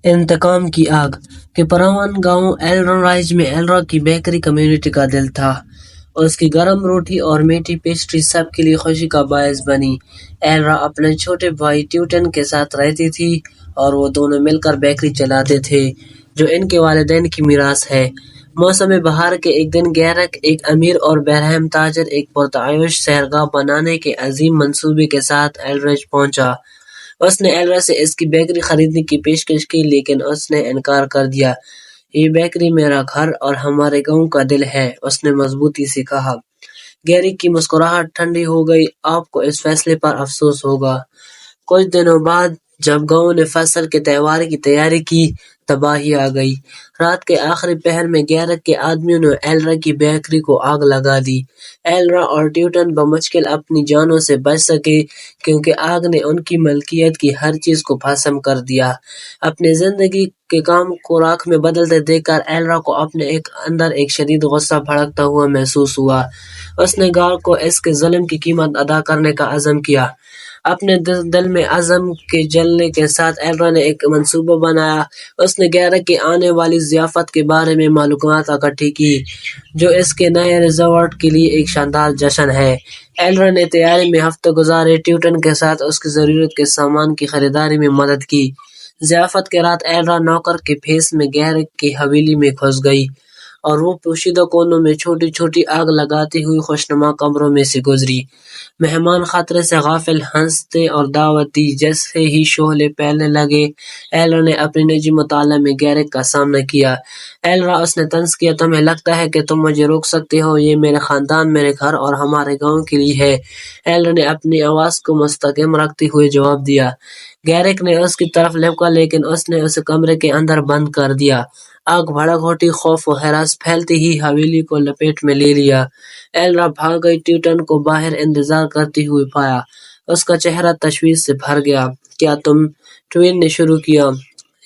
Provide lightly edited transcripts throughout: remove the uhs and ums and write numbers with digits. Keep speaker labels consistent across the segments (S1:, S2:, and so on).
S1: انتقام کی آگ کہ پراون گاؤں ایلرا رائج میں ایلرا کی بیکری کمیونٹی کا دل تھا۔ اس کی گرم روٹی اور میٹھی پیسٹری سب کے لیے خوشی کا باعث بنی۔ ایلرا اپنے چھوٹے بھائی ٹیوٹن کے ساتھ رہتی تھی اور وہ دونوں مل کر بیکری چلاتے تھے جو ان کے والدین کی میراث ہے۔ موسم بہار کے ایک دن گیرک ایک امیر اور برہم تاجر ایک پرتعیش سہرگاہ بنانے کے عظیم منصوبے کے ساتھ ایلرج پہنچا۔ اس نے ایلرا سے اس کی بیکری خریدنے کی پیشکش کی لیکن اس نے انکار کر دیا۔ یہ بیکری میرا گھر اور ہمارے گاؤں کا دل ہے، اس نے مضبوطی سے کہا۔ گیری کی مسکراہٹ ٹھنڈی ہو گئی۔ آپ کو اس فیصلے پر افسوس ہوگا۔ کچھ دنوں بعد جب گاؤں نے فصل کے تہوار کی تیاری کی، تباہی آ گئی۔ رات کے آخری پہر میں گیرک کے آدمیوں نے ایلرا کی بیکری کو آگ لگا دی۔ ایلرا اور ٹیوٹن بمشکل اپنی جانوں سے بچ سکے کیونکہ آگ نے ان کی ملکیت کی ہر چیز کو بھسم کر دیا۔ اپنی زندگی کے کام کو راکھ میں بدلتے دیکھ کر ایلرا کو اپنے اندر ایک شدید غصہ بھڑکتا ہوا محسوس ہوا۔ اس نے گال کو اس کے ظلم کی قیمت ادا کرنے کا عزم کیا۔ اپنے دل میں عزم کے جلنے کے ساتھ ایلرا نے ایک منصوبہ بنایا۔ اس نے گیرک کی آنے والی ضیافت کے بارے میں معلومات اکٹھی کی جو اس کے نئے ریزورٹ کے لیے ایک شاندار جشن ہے۔ ایلرا نے تیاری میں ہفتے گزارے، ٹیوٹن کے ساتھ اس کی ضرورت کے سامان کی خریداری میں مدد کی۔ ضیافت کے رات ایلرا نوکر کے بھیس میں گیرک کی حویلی میں گھس گئی اور وہ پوشیدہ کونوں میں چھوٹی چھوٹی آگ لگاتی ہوئی خوشنما کمروں میں سے گزری۔ مہمان خطرے سے غافل ہنستے اور دعوت دی۔ جیسے ہی شعلے پھیلنے لگے، ایلرا نے اپنے نجی مطالعہ میں گیرک کا سامنا کیا۔ ایلرا، اس نے طنز کیا، تمہیں لگتا ہے کہ تم مجھے روک سکتے ہو؟ یہ میرے خاندان، میرے گھر اور ہمارے گاؤں کے لیے ہے۔ ایلرا نے اپنی آواز کو مستحکم رکھتے ہوئے جواب دیا۔ گیرک نے اس کی طرف لپکا لیکن اس نے اسے کمرے کے اندر بند کر دیا۔ آگ بھڑک اٹھی، خوف و ہراس پھیلتے ہی حویلی کو لپیٹ میں لے لیا۔ ایلرا بھاگ گئی، ٹیوٹن کو باہر انتظار کرتے ہوئے پایا۔ اس کا چہرہ تشویش سے بھر گیا۔ کیا تم؟ ٹوین نے شروع کیا۔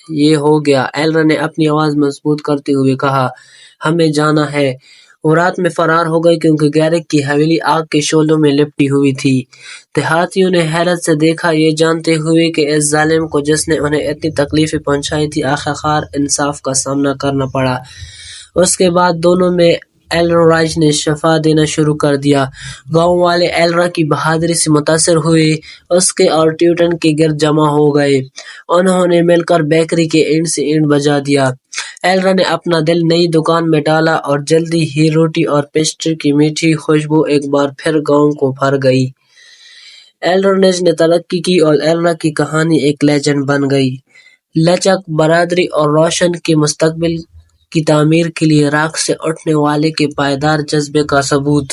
S1: یہ ہو گیا، ایلرا نے اپنی آواز مضبوط کرتے ہوئے کہا، ہمیں جانا ہے۔ وہ رات میں فرار ہو گئی کیونکہ گیرک کی حویلی آگ کے شعلوں میں لپٹی ہوئی تھی۔ دیہاتیوں نے حیرت سے دیکھا، یہ جانتے ہوئے کہ اس ظالم کو جس نے انہیں اتنی تکلیفیں پہنچائی تھی آخرکار انصاف کا سامنا کرنا پڑا۔ اس کے بعد دونوں میں ایلرا رائج نے شفا دینا شروع کر دیا۔ گاؤں والے ایلرا کی بہادری سے متاثر ہوئے، اس کے اور ٹیوٹن کے گرد جمع ہو گئے۔ انہوں نے مل کر بیکری کے اینٹ سے اینٹ بجا دیا۔ ایلرا نے اپنا دل نئی دکان میں ڈالا اور جلدی ہی روٹی اور پیسٹری کی میٹھی خوشبو ایک بار پھر گاؤں کو بھر گئی۔ ایلرج نے ترقی کی اور ایلرا کی کہانی ایک لیجنڈ بن گئی۔ لچک، برادری اور روشن کے مستقبل کی تعمیر کے لیے راکھ سے اٹھنے والے کے پائیدار جذبے کا ثبوت۔